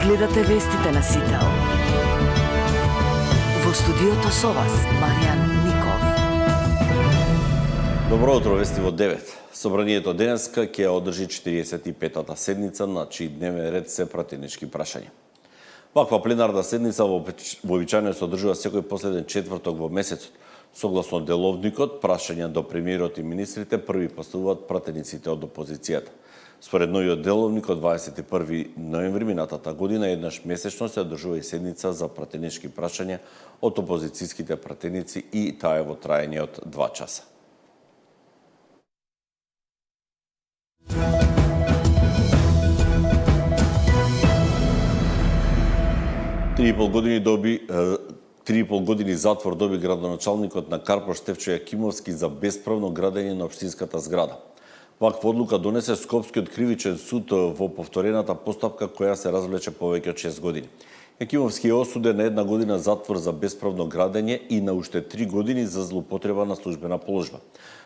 Гледате вестите на Сител. Во студиото со вас, Маријан Ников. Добро утро, вести во 9. Собранието денеска ќе одржи 45-та седница, на чиј дневен ред се пратенички прашања. Ваква пленарна седница вообичаено се одржува секој последен четврток во месецот. Согласно деловникот, прашања до премиерот и министрите први поставуваат пратениците од опозицијата. Според новиот деловник, од 21 ноември минатата година еднаш месечно се одржува и седница за пратенички прашања од опозицијските пратеници и таа е во траење од 2 часа. Три и пол години затвор доби градоначалникот на Карпош Стефчо Јакимовски за бесправно градење на општинската зграда. Ваква одлука донесе Скопскиот кривичен суд во повторената постапка која се развлече повеќе од 6 години. Јакимовски е осуден на 1 година затвор за бесправно градење и на уште 3 години за злоупотреба на службена положба.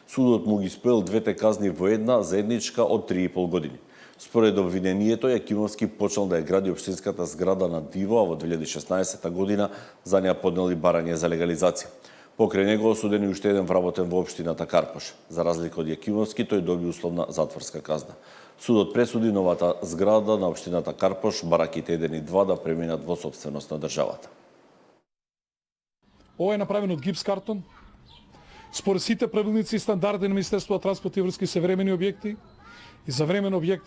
Судот му ги споел двете казни во една заедничка од 3,5 години. Според обвинението, Јакимовски почнал да ја гради општинската зграда на Диво, а во 2016 година за неа поднели барање за легализација. Покрај него осуден и уште еден вработен во општината Карпош. За разлика од Јакимовски, тој доби условна затворска казна. Судот пресуди новата зграда на општината Карпош, бараките 1 и 2 да преминат во сопственост на државата. Ова е направено од гипс картон. Според сите правилници и стандарди на Министерството за транспорт и врски современи објекти и за времен објект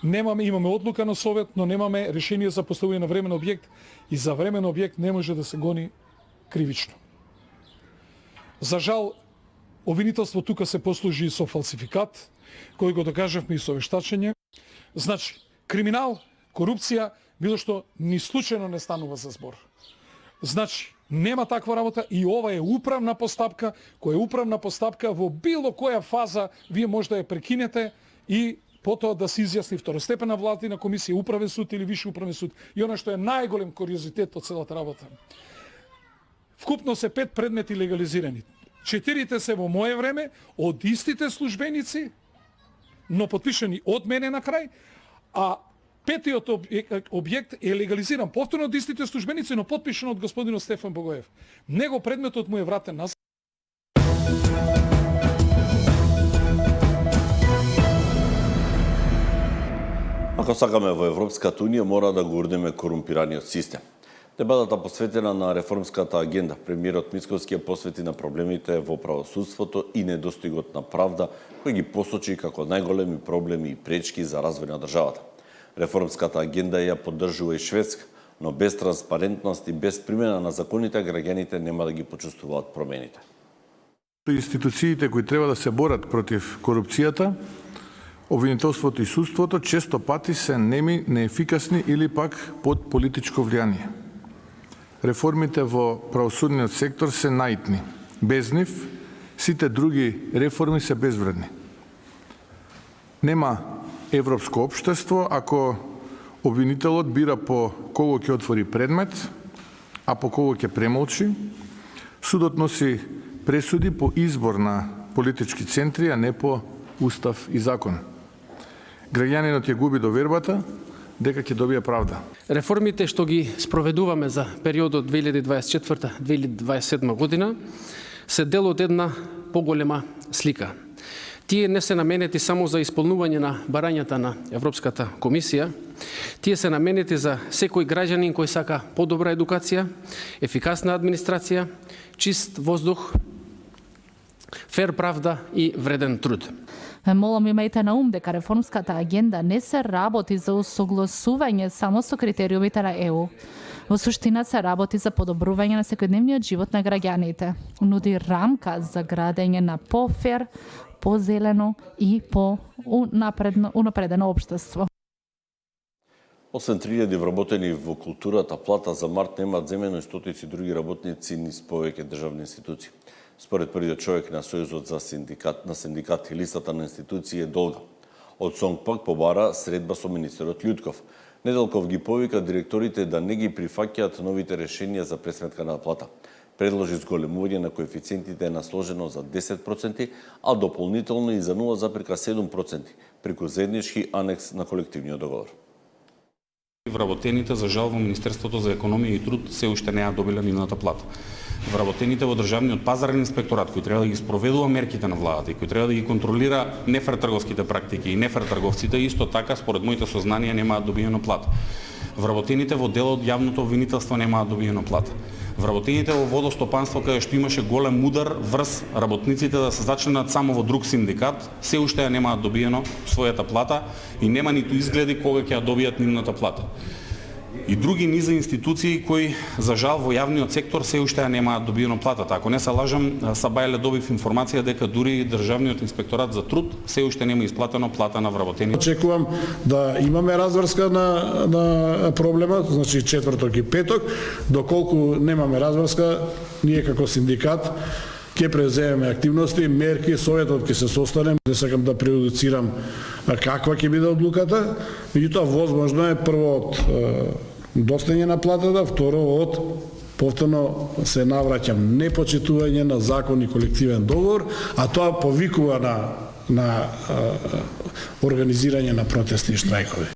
имаме одлука на совет, но немаме решение за поставување на времен објект и за времен објект не може да се гони кривично. За жал, обвинителство тука се послужи со фалсификат, кој го докажавме и со вештачење. Значи, криминал, корупција, било што ни случајно не станува за збор. Значи, нема таква работа и ова е управна постапка, која е управна постапка во било која фаза вие може да ја прекинете и потоа да се изјасни второстепена владина комисија, управен суд или виши управен суд. И она што е најголем куриозитет од целата работа. Вкупно се 5 предмети легализирани. 4 се во мое време од истите службеници, но подпишани од мене на крај, а 5-тиот објект е легализиран повторно од истите службеници, но подпишан од господинот Стефан Богоев. Него предметот му е вратен назад. Ако сакаме во Европската Унија, мора да го урнеме корумпираниот систем. Дебатата посветена на реформската агенда, премиерот Мицковски ја посвети на проблемите во правосудството и недостигот на правда, кој ги посочи како најголеми проблеми и пречки за развој на државата. Реформската агенда ја поддржува и Шведска, но без транспарентност и без примена на законите граѓаните нема да ги почувствуваат промените. Институциите кои треба да се борат против корупцијата, обвинителството и судството често пати се неми, неефикасни или пак под политичко влијание. Реформите во правосудниот сектор се наитни. Без нив, сите други реформи се безвредни. Нема европско општество ако обвинителот бира по кого ќе отвори предмет, а по кого ќе премолчи. Судот носи пресуди по избор на политички центри, а не по устав и закон. Граѓанинот ја губи довербата дека ќе добие правда. Реформите што ги спроведуваме за периодот 2024-2027 година се дел од една поголема слика. Тие не се наменети само за исполнување на барањата на Европската комисија, тие се наменети за секој граѓанин кој сака подобра едукација, ефикасна администрација, чист воздух, фер правда и вреден труд. Молам, имајте на ум дека реформската агенда не се работи за усогласување само со критериумите на ЕУ. Во суштина се работи за подобрување на секојдневниот живот на граѓаните. Нуди рамка за градење на пофер, позелено и по-унапредено општество. Освен 3000 вработени во културата, плата за март немаат земено и стотици други работници низ повеќе државни институции. Според првиот човек на Сојузот за синдикат и листата на институции е долга. Од Сонгпак побара средба со министерот Љутков. Неделков ги повика директорите да не ги прифаќаат новите решенија за пресметка на плата. Предложи зголемување на коефициентите на сложено за 10%, а дополнително и за 0,7% преку заеднички анекс на колективниот договор. Вработените за жал во Министерството за економија и труд се уште не ја добиле нивната плата. Вработените во државниот пазарен инспекторат, кој треба да ги спроведува мерките на владата и кој треба да ги контролира нефер трговските практики и нефер трговците, исто така според моите сознанија немаат добиено плата. Вработените во делот јавното обвинителство немаат добиено плата. Вработените во водостопанство, каде што имаше голем удар врз работниците да се зачленат само во друг синдикат, се уште ја немаат добиено својата плата и нема ниту изгледи кога ќе ја добијат нивната плата. И други низа институции кои за жал во јавниот сектор се уште ја немаат добиено платата. Ако не се лажам, сабајле добив информација дека дури и државниот инспекторат за труд се уште нема исплатено плата на вработените. Очекувам да имаме разврска на проблемот, значи четврток и петок, доколку немаме разврска, ние како синдикат ќе преземеме активности, мерки, советот ќе се состане. Не сакам да преюдицирам каква ќе биде одлуката, меѓутоа возможно е прво од достање на платата, второ од повторно се навраќам непочитување на закон и колективен договор, а тоа повикува на организирање на протестни штрајкови.